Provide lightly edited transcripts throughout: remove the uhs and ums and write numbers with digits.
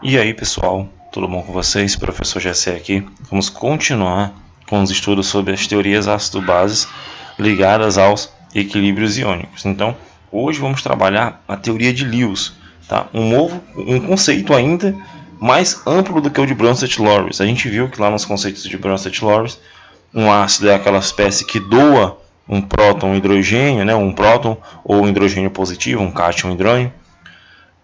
E aí pessoal, tudo bom com vocês? Professor Jessé aqui. Vamos continuar com os estudos sobre as teorias ácido-bases ligadas aos equilíbrios iônicos. Então, hoje vamos trabalhar a teoria de Lewis, tá? Um conceito ainda mais amplo do que o de Bronsted-Lawrence. A gente viu que lá nos conceitos de Bronsted-Lawrence, um ácido é aquela espécie que doa um próton, um hidrogênio, né? Um próton ou um hidrogênio positivo, um cátion, um hidrônio.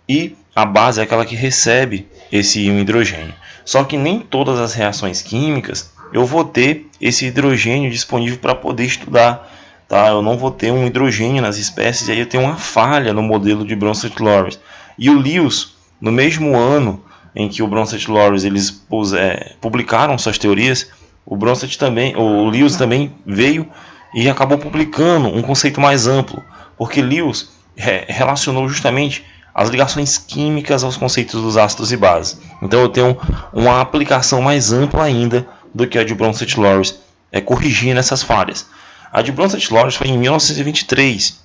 E a base é aquela que recebe esse íon hidrogênio. Só que nem todas as reações químicas eu vou ter esse hidrogênio disponível para poder estudar. Tá? Eu não vou ter um hidrogênio nas espécies, e aí eu tenho uma falha no modelo de Bronsted-Lawrence. E o Lewis, no mesmo ano em que o Bronsted-Lawrence eles publicaram suas teorias, o Lewis também veio e acabou publicando um conceito mais amplo, porque Lewis relacionou justamente as ligações químicas aos conceitos dos ácidos e bases. Então eu tenho uma aplicação mais ampla ainda do que a de Bronsted-Lawrence, corrigindo essas falhas. A de Bronsted-Lawrence foi em 1923,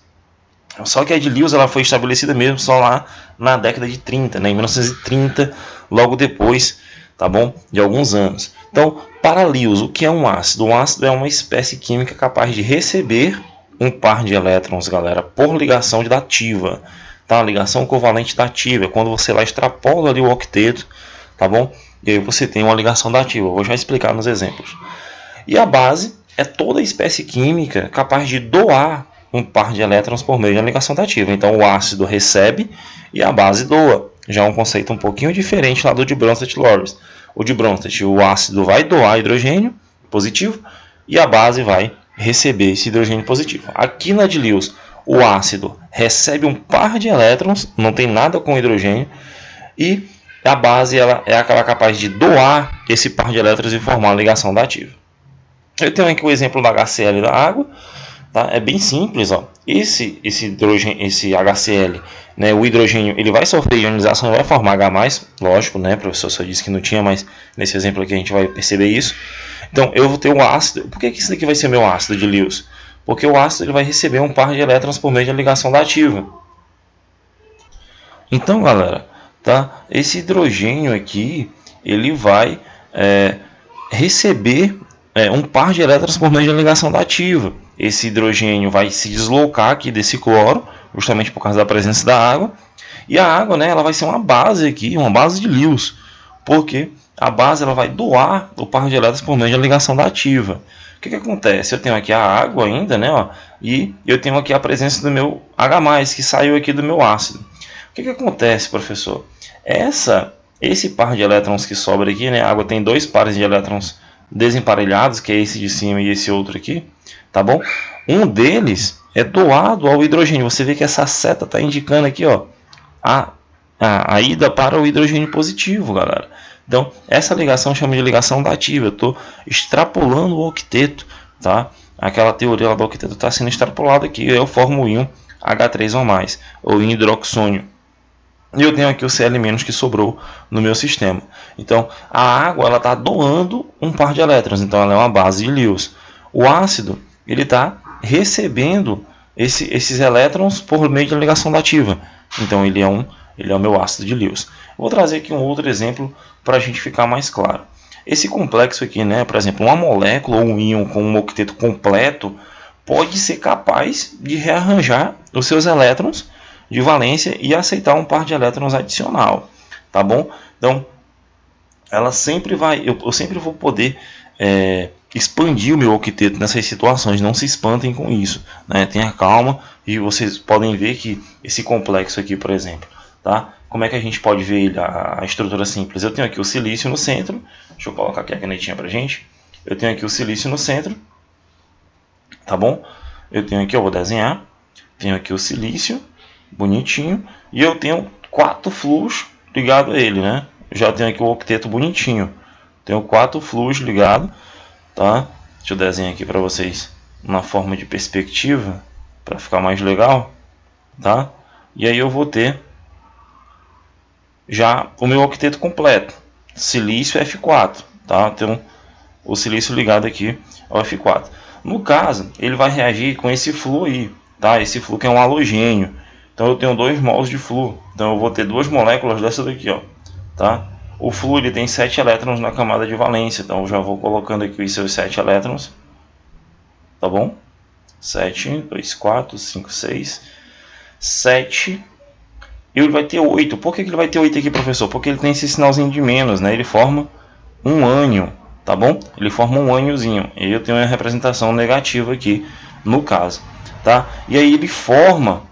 só que a de Lewis ela foi estabelecida mesmo só lá na década de 30, né, em 1930, logo depois, tá bom, de alguns anos. Então, para Lewis, o que é um ácido? Um ácido é uma espécie química capaz de receber um par de elétrons, galera, por ligação dativa. Tá? Ligação covalente dativa é quando você lá extrapola ali o octeto, tá bom? E aí você tem uma ligação dativa. Eu vou já explicar nos exemplos. E a base é toda espécie química capaz de doar um par de elétrons por meio de uma ligação dativa. Então o ácido recebe e a base doa. Já é um conceito um pouquinho diferente lá do de Bronsted-Lawrence. O de Bronsted, o ácido vai doar hidrogênio positivo e a base vai receber esse hidrogênio positivo. Aqui na de Lewis, o ácido recebe um par de elétrons, não tem nada com hidrogênio, e a base ela é aquela capaz de doar esse par de elétrons e formar uma ligação dativa. Eu tenho aqui o exemplo da HCl da água, tá? É bem simples, ó. Esse HCl, né, o hidrogênio, ele vai sofrer ionização e vai formar H+, lógico, né? O professor só disse que não tinha, mas nesse exemplo aqui a gente vai perceber isso. Então eu vou ter um ácido. Por que isso daqui vai ser meu ácido de Lewis? Porque o ácido ele vai receber um par de elétrons por meio da ligação dativa. Então, galera, tá? Esse hidrogênio aqui ele vai receber um par de elétrons por meio da ligação dativa. Esse hidrogênio vai se deslocar aqui desse cloro, justamente por causa da presença da água. E a água, né, ela vai ser uma base aqui, uma base de Lewis, porque a base ela vai doar o par de elétrons por meio da ligação dativa. O que acontece? Eu tenho aqui a água ainda, né, ó, e eu tenho aqui a presença do meu H+, que saiu aqui do meu ácido. O que acontece, professor? Esse par de elétrons que sobra aqui, né, a água tem dois pares de elétrons desemparelhados, que é esse de cima e esse outro aqui, tá bom? Um deles é doado ao hidrogênio. Você vê que essa seta está indicando aqui, ó, a ida para o hidrogênio positivo, galera. Então, essa ligação chama de ligação dativa. Eu estou extrapolando o octeto, tá? Aquela teoria lá do octeto está sendo extrapolada aqui. Eu formo o íon H3O+, ou íon hidroxônio. E eu tenho aqui o Cl- que sobrou no meu sistema. Então, a água ela está doando um par de elétrons. Então, ela é uma base de Lewis. O ácido ele está recebendo esses elétrons por meio da ligação dativa. Então, ele é o meu ácido de Lewis. Vou trazer aqui um outro exemplo para a gente ficar mais claro. Esse complexo aqui, né, por exemplo, uma molécula ou um íon com um octeto completo pode ser capaz de rearranjar os seus elétrons de valência e aceitar um par de elétrons adicional, tá bom? Então, ela sempre vai, eu sempre vou poder expandir o meu octeto nessas situações. Não se espantem com isso, né? Tenha calma e vocês podem ver que esse complexo aqui, por exemplo, tá? Como é que a gente pode ver a estrutura simples? Eu tenho aqui o silício no centro. Deixa eu colocar aqui a canetinha pra gente. Eu tenho aqui o silício no centro, tá bom? Eu tenho aqui, eu vou desenhar. Tenho aqui o silício, bonitinho. E eu tenho 4 flúos ligados a ele, né? Eu já tenho aqui o octeto bonitinho. Tenho 4 flúos ligados, tá? Deixa eu desenhar aqui para vocês na forma de perspectiva, para ficar mais legal, tá? E aí eu vou ter já o meu octeto completo, silício F4, tá? Então o silício ligado aqui ao F4. No caso, ele vai reagir com esse flúor aí, tá? Esse flúor que é um halogênio. Então eu tenho 2 mols de flúor. Então eu vou ter 2 moléculas dessa daqui, ó, tá? O flúor ele tem 7 elétrons na camada de valência, então eu já vou colocando aqui os seus 7 elétrons, tá bom? 7, 2, 4, 5, 6, 7. E ele vai ter 8. Por que ele vai ter 8 aqui, professor? Porque ele tem esse sinalzinho de menos, né? Ele forma um ânion, tá bom? Ele forma um ânionzinho. E eu tenho uma representação negativa aqui, no caso, tá? E aí ele forma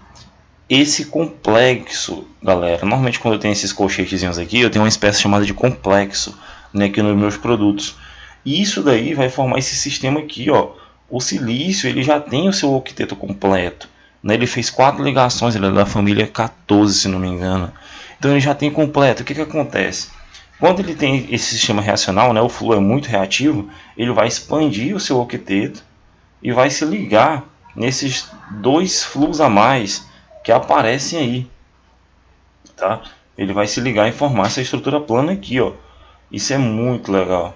esse complexo, galera. Normalmente quando eu tenho esses colchetezinhos aqui, eu tenho uma espécie chamada de complexo, né, aqui nos meus produtos. E isso daí vai formar esse sistema aqui, ó. O silício, ele já tem o seu octeto completo, né? Ele fez 4 ligações, ele é da família 14, se não me engano. Então ele já tem completo. O que acontece? Quando ele tem esse sistema reacional, né, o flúor é muito reativo, ele vai expandir o seu octeto e vai se ligar nesses 2 flúors a mais que aparecem aí, tá? Ele vai se ligar e formar essa estrutura plana aqui, ó. Isso é muito legal,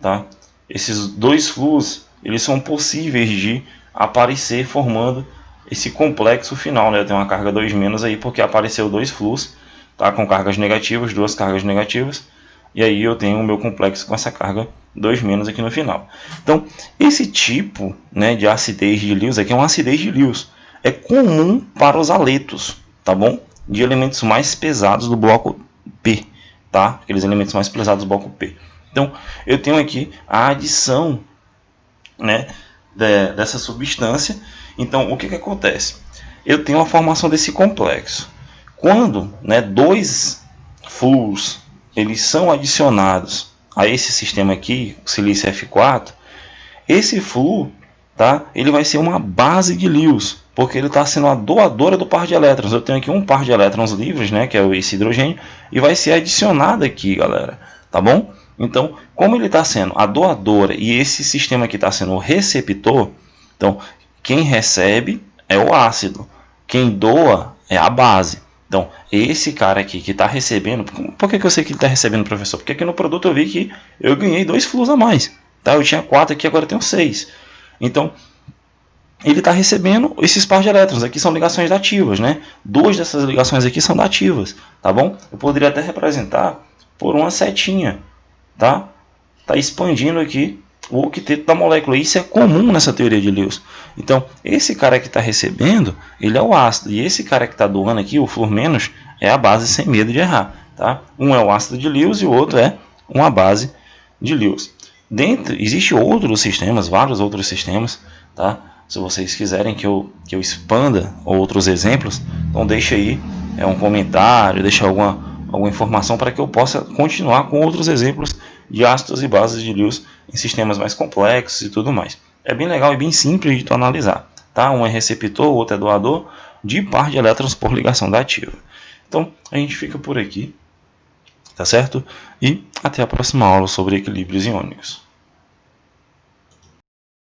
tá? Esses 2 flúors, eles são possíveis de aparecer formando esse complexo final, né? Tem uma carga 2- aí porque apareceu 2 flúors, tá? Com cargas negativas, 2 cargas negativas. E aí eu tenho o meu complexo com essa carga 2- aqui no final. Então, esse tipo, né, de acidez de Lewis aqui é uma acidez de Lewis. É comum para os aletos, tá bom? De elementos mais pesados do bloco P, tá? Aqueles elementos mais pesados do bloco P. Então, eu tenho aqui a adição, né, dessa substância. Então, o que acontece? Eu tenho a formação desse complexo. Quando, né, 2 flúors eles são adicionados a esse sistema aqui, o silício F4, esse flúor, tá, ele vai ser uma base de Lewis, porque ele está sendo a doadora do par de elétrons. Eu tenho aqui um par de elétrons livres, né, que é esse hidrogênio, e vai ser adicionado aqui, galera, tá bom? Então, como ele está sendo a doadora e esse sistema aqui está sendo o receptor, então quem recebe é o ácido, quem doa é a base. Então, esse cara aqui que está recebendo... Por que eu sei que ele está recebendo, professor? Porque aqui no produto eu vi que eu ganhei 2 flúors a mais. Tá? Eu tinha 4 aqui, agora eu tenho 6. Então, ele está recebendo esses par de elétrons. Aqui são ligações dativas, né? 2 dessas ligações aqui são dativas, tá bom? Eu poderia até representar por uma setinha, tá? Tá expandindo aqui o octeto da molécula. Isso é comum nessa teoria de Lewis. Então, esse cara que está recebendo, ele é o ácido. E esse cara que está doando aqui, o flúor menos, é a base sem medo de errar. Tá? Um é o ácido de Lewis e o outro é uma base de Lewis. Existem outros sistemas, vários outros sistemas. Tá? Se vocês quiserem que eu expanda outros exemplos, então deixa aí um comentário, deixa alguma informação para que eu possa continuar com outros exemplos de ácidos e bases de Lewis em sistemas mais complexos e tudo mais. É bem legal e bem simples de tu analisar, tá? Um é receptor, o outro é doador de par de elétrons por ligação dativa. Então, a gente fica por aqui, tá certo? E até a próxima aula sobre equilíbrios iônicos.